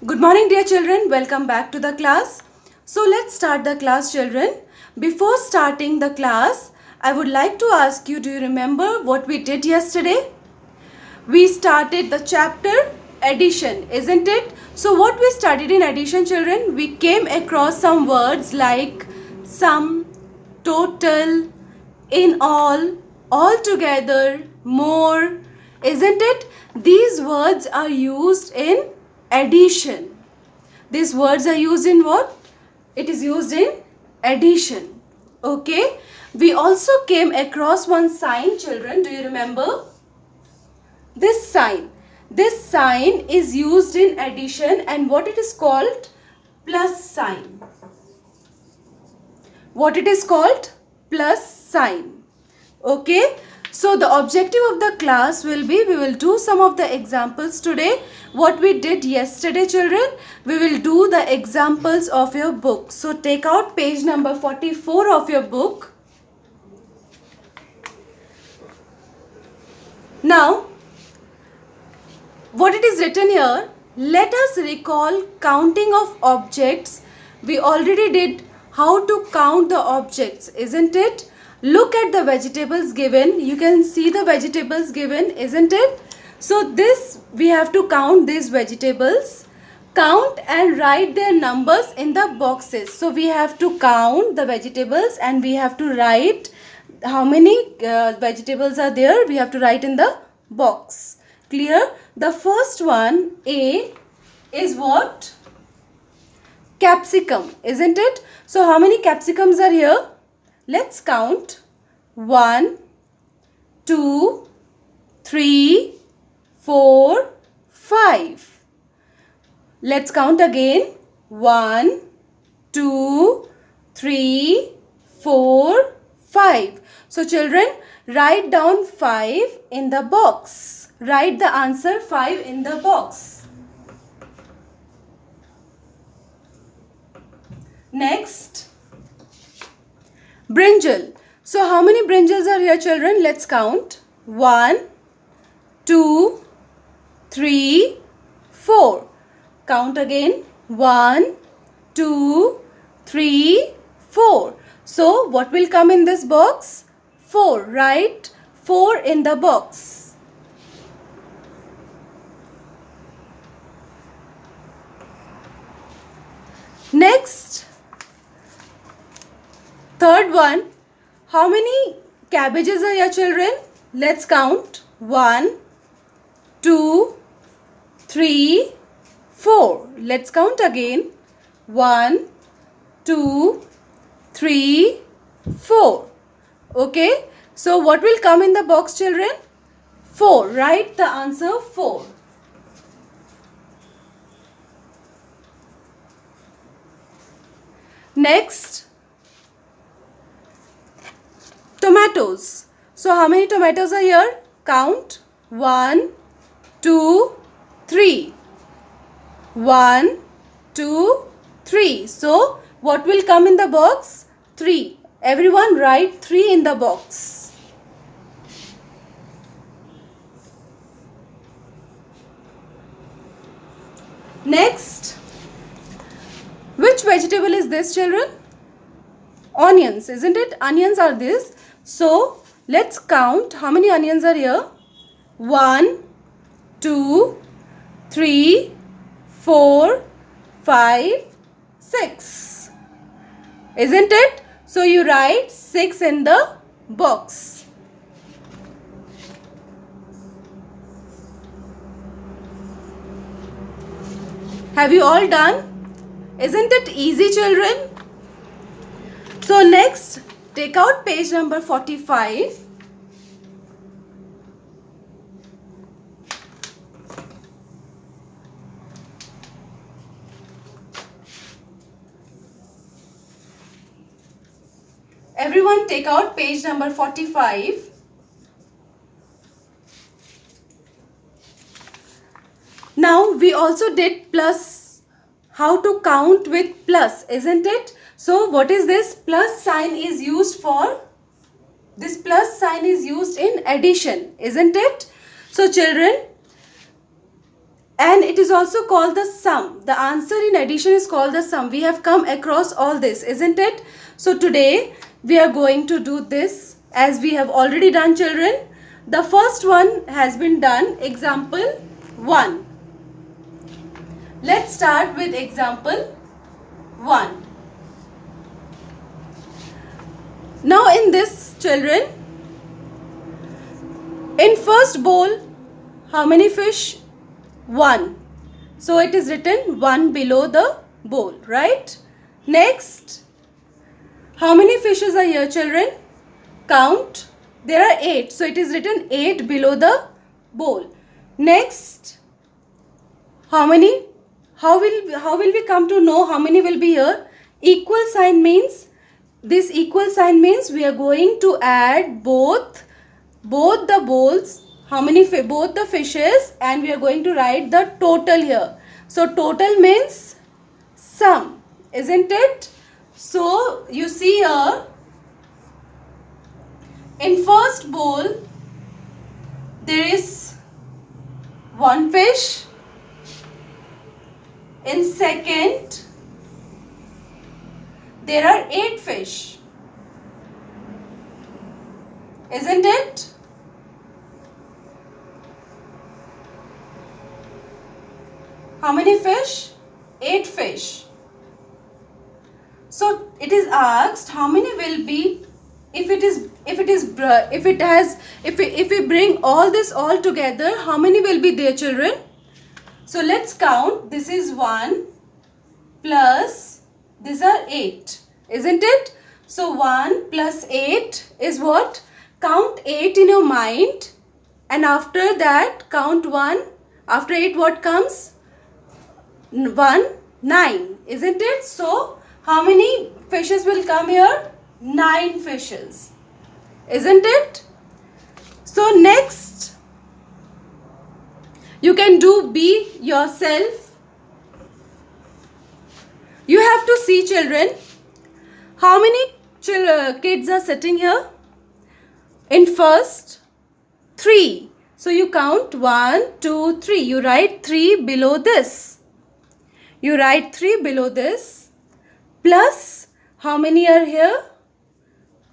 Good morning, dear children. Welcome back to the class. So let's start the class, children. Before starting the class, I would like to ask you, do you remember what we did yesterday? We started the chapter addition, isn't it? So what we studied in addition, children, we came across some words like sum, total, in all together, more, isn't it? These words are used in addition. These words are used in what? It is used in addition. Okay. We also came across one sign, children. Do you remember? This sign. This sign is used in addition, and what it is called? Plus sign. What it is called? Plus sign. Okay. So the objective of the class will be, we will do some of the examples today. What we did yesterday, children, we will do the examples of your book. So take out page number 44 of your book. Now, what it is written here, let us recall counting of objects. We already did how to count the objects, isn't it? Look at the vegetables given. You can see the vegetables given, isn't it? So this, we have to count these vegetables. Count and write their numbers in the boxes. So we have to count the vegetables and we have to write how many vegetables are there. We have to write in the box. Clear? The first one, A, is what? Capsicum, isn't it? So how many capsicums are here? Let's count. 1, 2, 3, 4, 5. Let's count again. 1, 2, 3, 4, 5. So children, write down 5 in the box. Write the answer 5 in the box. Next, brinjal. So how many brinjals are here, children? Let's count. 1, 2, 3, 4. Count again. 1, 2, 3, 4. So what will come in this box? 4. Write 4 in the box. Next, third one, how many cabbages are here, children? Let's count. 1, 2, 3, 4. Let's count again. 1, 2, 3, 4. Okay. So what will come in the box, children? 4. Write the answer 4. Next, tomatoes. So how many tomatoes are here? Count. 1, 2, 3. 1, 2, 3. So what will come in the box? 3. Everyone write 3 in the box. Next, which vegetable is this, children? Onions, isn't it? Onions are this. So let's count how many onions are here. 1, 2, 3, 4, 5, 6. Isn't it? So you write 6 in the box. Have you all done? Isn't it easy, children? So next, take out page number 45. Everyone take out page number 45. Now we also did plus, how to count with plus, isn't it? So what is this? Plus sign is used for, this plus sign is used in addition, isn't it? So children, and it is also called the sum. The answer in addition is called the sum. We have come across all this, isn't it? So today we are going to do this as we have already done, children. The first one has been done, example 1. Let's start with example 1. Now in this, children, in first bowl, how many fish? 1. So it is written 1 below the bowl, right? Next, how many fishes are here, children? Count. There are 8. So it is written 8 below the bowl. Next, how many? How will we come to know how many will be here? Equal sign means, this equal sign means we are going to add both the bowls, how many both the fishes, and we are going to write the total here. So total means sum, isn't it? So you see here, in first bowl there is 1 fish. In second there are 8 fish, isn't it? How many fish? 8 fish. So it is asked how many will be if we bring all this all together, how many will be there, children? So let's count. This is 1 plus these are 8, isn't it? So 1 plus 8 is what? Count 8 in your mind, and after that count 1. After 8 what comes? 1, 9, isn't it? So how many fishes will come here? 9 fishes, isn't it? So next, you can do B yourself. You have to see, children, how many kids are sitting here? In first, 3. So you count 1, 2, 3. You write 3 below this. You write 3 below this. Plus, how many are here?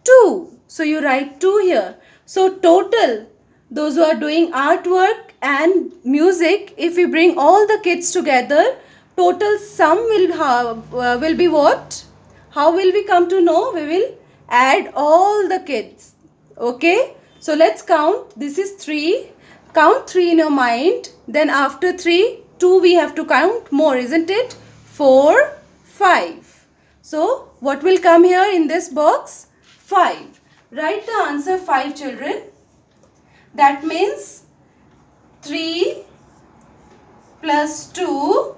2. So you write 2 here. So total, those who are doing artwork and music, if we bring all the kids together, total sum will be what? How will we come to know? We will add all the kids. Okay. So let's count. This is 3. Count 3 in your mind. Then after 3, 2 we have to count more, isn't it? 4, 5. So what will come here in this box? 5. Write the answer 5, children. That means 3 plus 2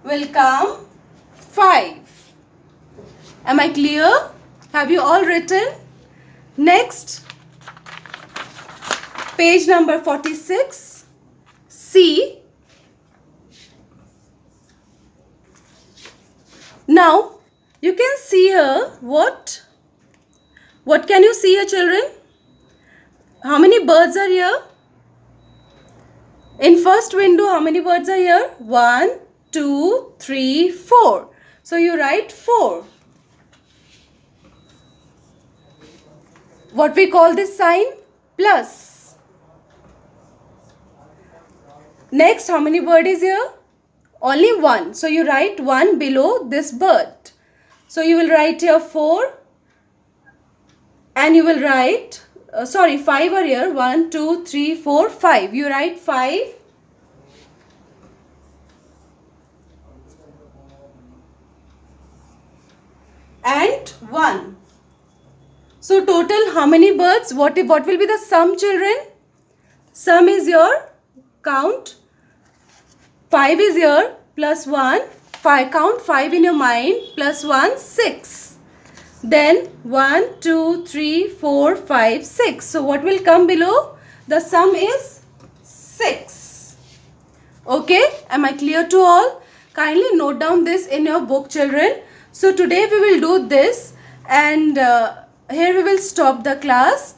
will come 5. Am I clear? Have you all written? Next, page number 46. C. Now, you can see here what? What can you see here, children? How many birds are here? In first window, how many birds are here? 1, 2, 3, 4. So you write 4. What we call this sign? Plus. Next, how many bird is here? Only 1. So you write 1 below this bird. So you will write here 4. And you will write, 5 are here. 1, 2, 3, 4, 5. You write 5. And 1. So total how many birds? What will be the sum, children? Sum is your count. 5 is here plus 1. 5, count 5 in your mind plus 1, 6. Then 1, 2, 3, 4, 5, 6. So what will come below? The sum is 6. Okay, am I clear to all? Kindly note down this in your book, children. So today we will do this, and here we will stop the class.